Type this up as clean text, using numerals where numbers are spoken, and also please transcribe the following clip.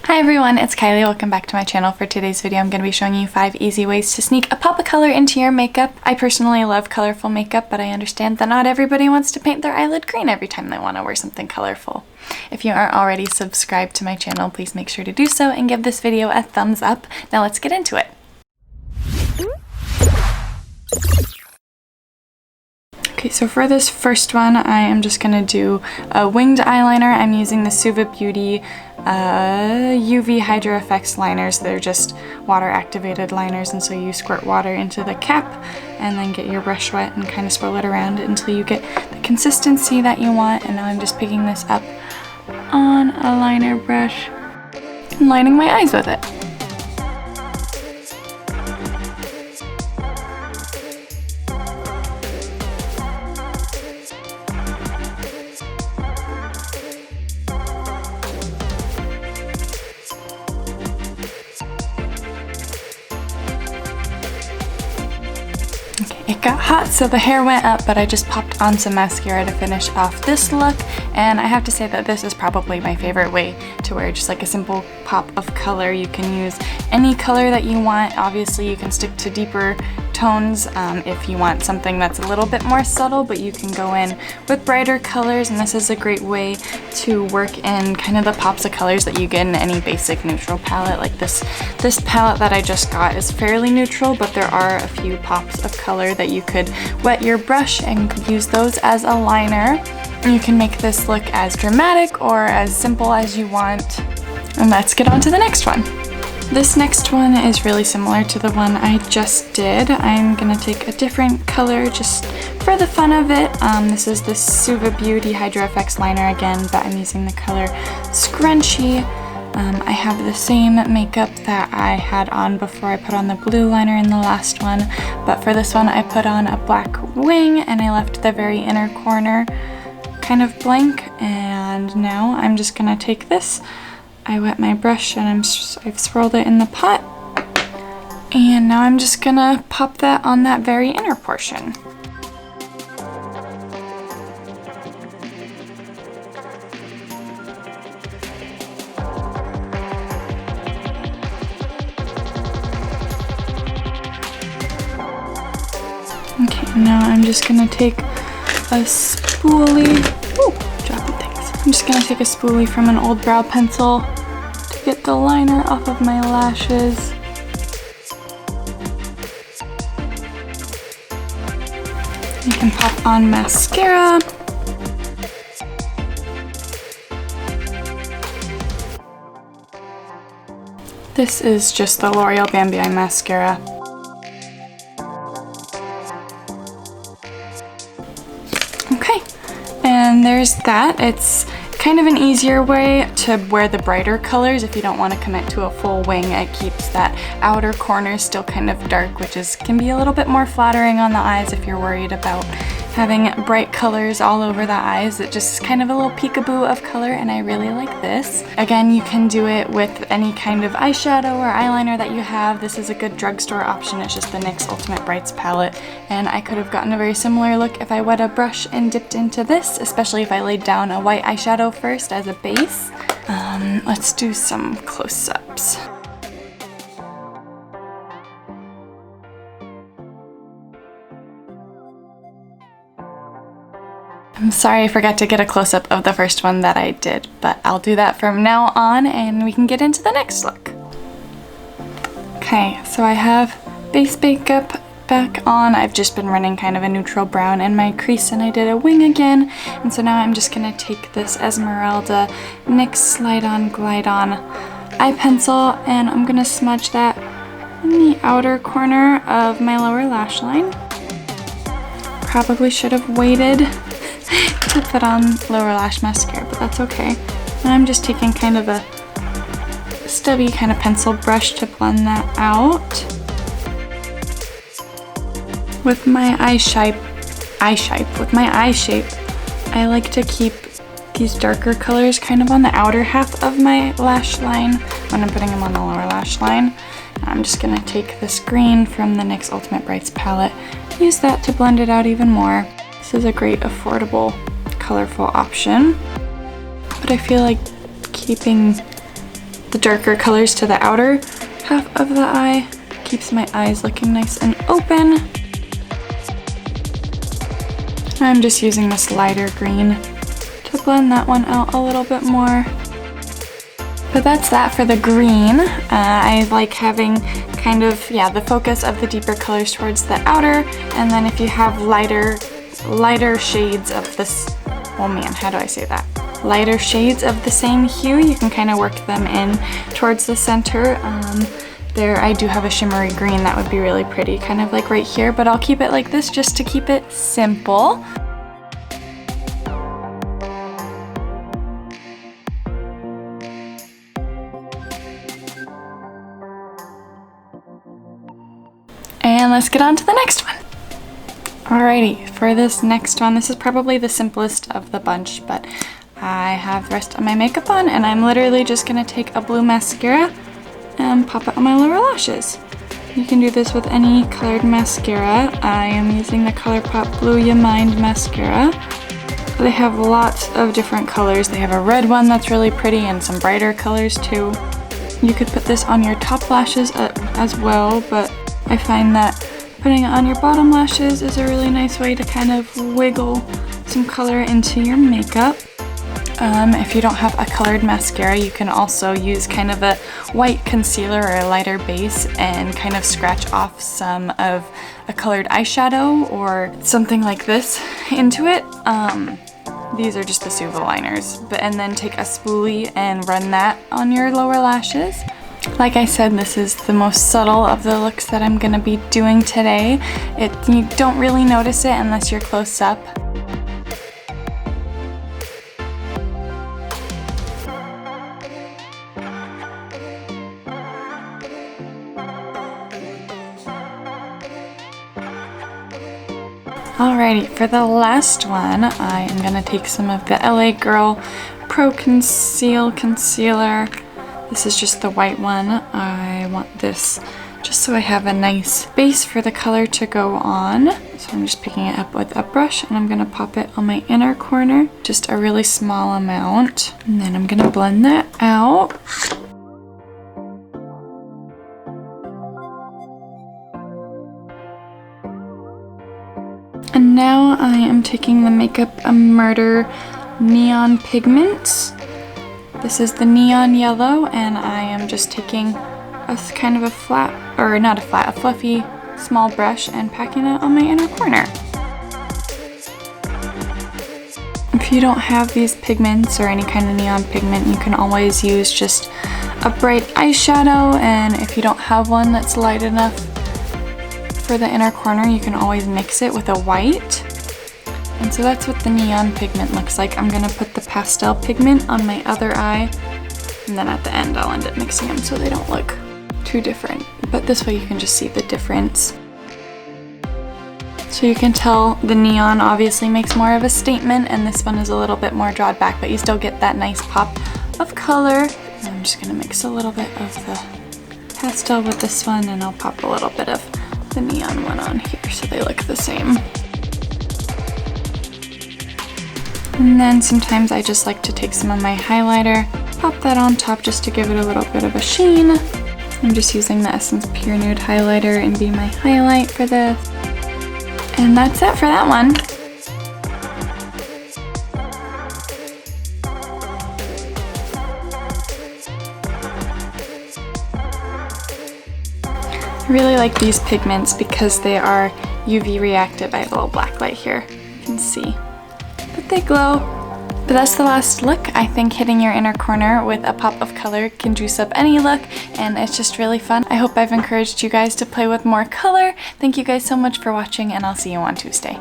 Hi everyone, it's Kylie. Welcome back to my channel. For today's video, I'm going to be showing you 5 easy ways to sneak a pop of color into your makeup. I personally love colorful makeup, but I understand that not everybody wants to paint their eyelid green every time they want to wear something colorful. If you aren't already subscribed to my channel, please make sure to do so and give this video a thumbs up. Now let's get into it. Okay, so for this first one, I am just going to do a winged eyeliner. I'm using the Suva Beauty UV Hydra Effects liners. They're just water activated liners, and so you squirt water into the cap and then get your brush wet and kind of swirl it around until you get the consistency that you want. And now I'm just picking this up on a liner brush and lining my eyes with it. It got hot, so the hair went up, but I just popped on some mascara to finish off this look, and I have to say that this is probably my favorite way to wear just like a simple pop of color. You can use any color that you want. Obviously, you can stick to deeper tones if you want something that's a little bit more subtle, but you can go in with brighter colors, and this is a great way to work in kind of the pops of colors that you get in any basic neutral palette. Like this palette that I just got is fairly neutral, but there are a few pops of color that you could wet your brush and use those as a liner. You can make this look as dramatic or as simple as you want. And let's get on to the next one. This next one is really similar to the one I just did. I'm gonna take a different color just for the fun of it. This is the Suva Beauty Hydra Effects liner again, but I'm using the color Scrunchie. I have the same makeup that I had on before I put on the blue liner in the last one, but for this one I put on a black wing and I left the very inner corner kind of blank, and now I'm just gonna take this. I wet my brush and I've swirled it in the pot, and now I'm just gonna pop that on that very inner portion. Okay, now I'm just gonna take a spoolie. Ooh, dropping things. I'm just gonna take a spoolie from an old brow pencil to get the liner off of my lashes. You can pop on mascara. This is just the L'Oreal Bambi Eye mascara. Okay, and there's that. It's kind of an easier way to wear the brighter colors if you don't want to commit to a full wing. It keeps that outer corner still kind of dark, which can be a little bit more flattering on the eyes if you're worried about having bright colors all over the eyes. It just is kind of a little peekaboo of color, and I really like this. Again, you can do it with any kind of eyeshadow or eyeliner that you have. This is a good drugstore option. It's just the NYX Ultimate Brights palette, and I could have gotten a very similar look if I wet a brush and dipped into this, especially if I laid down a white eyeshadow first as a base. Let's do some close-ups. I'm sorry I forgot to get a close-up of the first one that I did, but I'll do that from now on and we can get into the next look. Okay, so I have base makeup back on. I've just been running kind of a neutral brown in my crease, and I did a wing again, and so now I'm just gonna take this Esmeralda NYX Slide On Glide On eye pencil, and I'm gonna smudge that in the outer corner of my lower lash line. Probably should have waited to put on lower lash mascara, but that's okay. And I'm just taking kind of a stubby kind of pencil brush to blend that out. With my eye shape, I like to keep these darker colors kind of on the outer half of my lash line when I'm putting them on the lower lash line. I'm just gonna take this green from the NYX Ultimate Brights palette, use that to blend it out even more. This is a great, affordable, colorful option, but I feel like keeping the darker colors to the outer half of the eye. Keeps my eyes looking nice and open. I'm just using this lighter green to blend that one out a little bit more. But that's that for the green. I like having kind of, yeah, the focus of the deeper colors towards the outer, and then if you have lighter shades of this, oh man, how do I say that? Lighter shades of the same hue, you can kind of work them in towards the center. There I do have a shimmery green that would be really pretty, kind of like right here, but I'll keep it like this just to keep it simple. And let's get on to the next one. Alrighty, for this next one, this is probably the simplest of the bunch, but I have the rest of my makeup on, and I'm literally just gonna take a blue mascara and pop it on my lower lashes. You can do this with any colored mascara. I am using the Colourpop Blue Ya Mind mascara. They have lots of different colors. They have a red one that's really pretty and some brighter colors too. You could put this on your top lashes as well, but I find that putting it on your bottom lashes is a really nice way to kind of wiggle some color into your makeup. If you don't have a colored mascara, you can also use kind of a white concealer or a lighter base and kind of scratch off some of a colored eyeshadow or something like this into it. These are just the Suva liners, and then take a spoolie and run that on your lower lashes. Like I said, this is the most subtle of the looks that I'm gonna be doing today. You don't really notice it unless you're close up. Alrighty, for the last one, I am gonna take some of the LA Girl Pro Conceal Concealer. This is just the white one. I want this just so I have a nice base for the color to go on. So I'm just picking it up with a brush and I'm gonna pop it on my inner corner, just a really small amount. And then I'm gonna blend that out. And now I am taking the Makeup Murder Neon Pigment. This is the neon yellow, and I am just taking a kind of a flat, or not a flat, a fluffy small brush and packing it on my inner corner. If you don't have these pigments or any kind of neon pigment, you can always use just a bright eyeshadow, and if you don't have one that's light enough for the inner corner, you can always mix it with a white. And so that's what the neon pigment looks like. I'm gonna put the pastel pigment on my other eye, and then at the end I'll end up mixing them so they don't look too different. But this way you can just see the difference. So you can tell the neon obviously makes more of a statement, and this one is a little bit more drawn back, but you still get that nice pop of color. And I'm just gonna mix a little bit of the pastel with this one, and I'll pop a little bit of the neon one on here so they look the same. And then sometimes I just like to take some of my highlighter, pop that on top just to give it a little bit of a sheen. I'm just using the Essence Pure Nude highlighter and be my highlight for this. And that's it for that one. I really like these pigments because they are UV reactive. I have a little black light here, you can see. But they glow. But that's the last look. I think hitting your inner corner with a pop of color can juice up any look, and it's just really fun. I hope I've encouraged you guys to play with more color. Thank you guys so much for watching, and I'll see you on Tuesday.